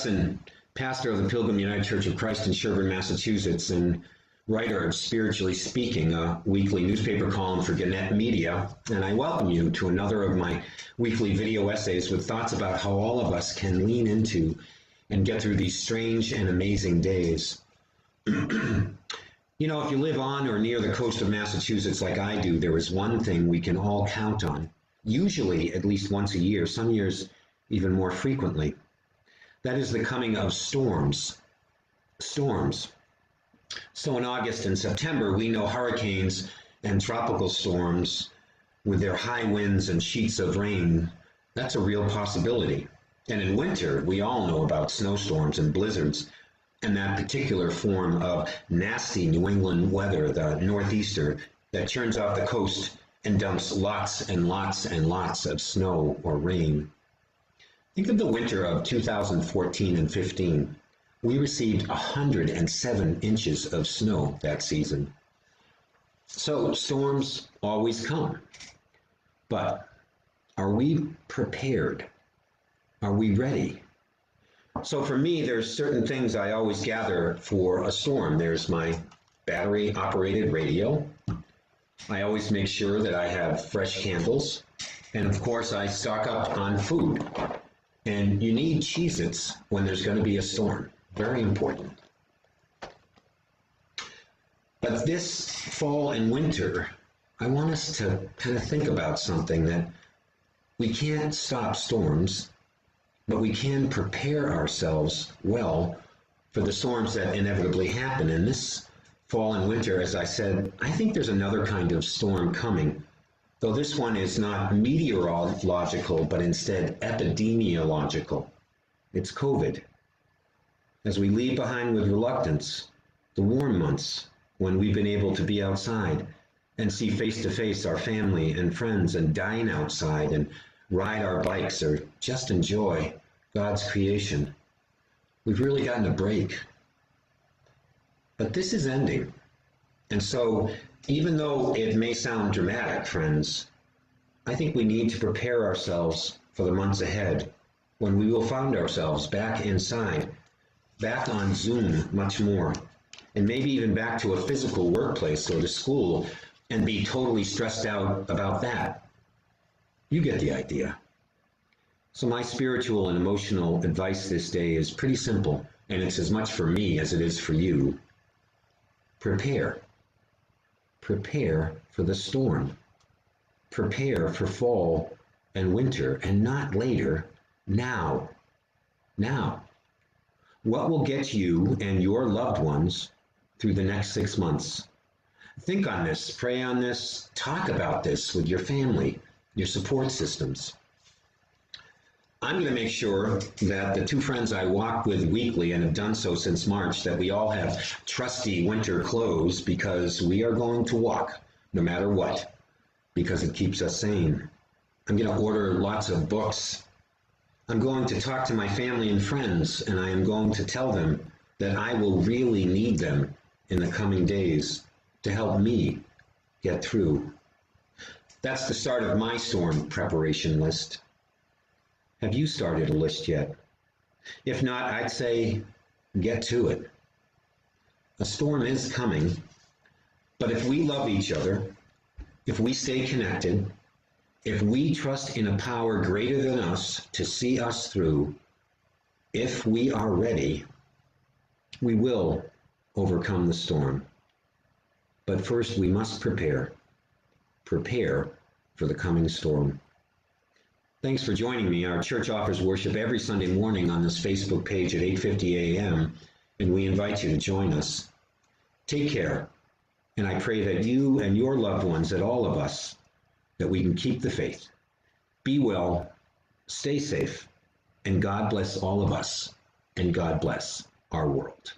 And pastor of the Pilgrim United Church of Christ in Sherburne, Massachusetts, and writer of Spiritually Speaking, a weekly newspaper column for Gannett Media. And I welcome you to another of my weekly video essays with thoughts about how all of us can lean into and get through these strange and amazing days. You know, if you live on or near the coast of Massachusetts like I do, there is one thing we can all count on, usually at least once a year, some years even more frequently. That is the coming of storms. Storms. So in August and September, we know hurricanes and tropical storms with their high winds and sheets of rain. That's a real possibility. And in winter, we all know about snowstorms and blizzards and that particular form of nasty New England weather, the northeaster, that churns off the coast and dumps lots and lots and lots of snow or rain. Think of the winter of 2014 and 15. We received 107 inches of snow that season. So storms always come. But are we prepared? Are we ready? So for me, there's certain things I always gather for a storm. There's my battery-operated radio. I always make sure that I have fresh candles. And of course, I stock up on food. And you need Cheez-Its when there's going to be a storm. Very important. But this fall and winter, I want us to kind of think about something that we can't stop storms, but we can prepare ourselves well for the storms that inevitably happen. And this fall and winter, as I said, I think there's another kind of storm coming. Though this one is not meteorological, but instead epidemiological. It's COVID. As we leave behind with reluctance the warm months when we've been able to be outside and see face-to-face our family and friends and dine outside and ride our bikes or just enjoy God's creation, we've really gotten a break. But this is ending. And so, even though it may sound dramatic, friends, I think we need to prepare ourselves for the months ahead when we will find ourselves back inside, back on Zoom much more, and maybe even back to a physical workplace or to school and be totally stressed out about that. You get the idea. So my spiritual and emotional advice this day is pretty simple, and it's as much for me as it is for you. Prepare. Prepare for the storm. Prepare for fall and winter, and not later, now. Now. What will get you and your loved ones through the next 6 months? Think on this, pray on this, talk about this with your family, your support systems. I'm going to make sure that the two friends I walk with weekly and have done so since March, that we all have trusty winter clothes because we are going to walk no matter what, because it keeps us sane. I'm going to order lots of books. I'm going to talk to my family and friends, and I am going to tell them that I will really need them in the coming days to help me get through. That's the start of my storm preparation list. Have you started a list yet? If not, I'd say get to it. A storm is coming, but if we love each other, if we stay connected, if we trust in a power greater than us to see us through, if we are ready, we will overcome the storm. But first, we must prepare. Prepare for the coming storm. Thanks for joining me. Our church offers worship every Sunday morning on this Facebook page at 8:50 a.m., and we invite you to join us. Take care, and I pray that you and your loved ones, that all of us, that we can keep the faith. Be well, stay safe, and God bless all of us, and God bless our world.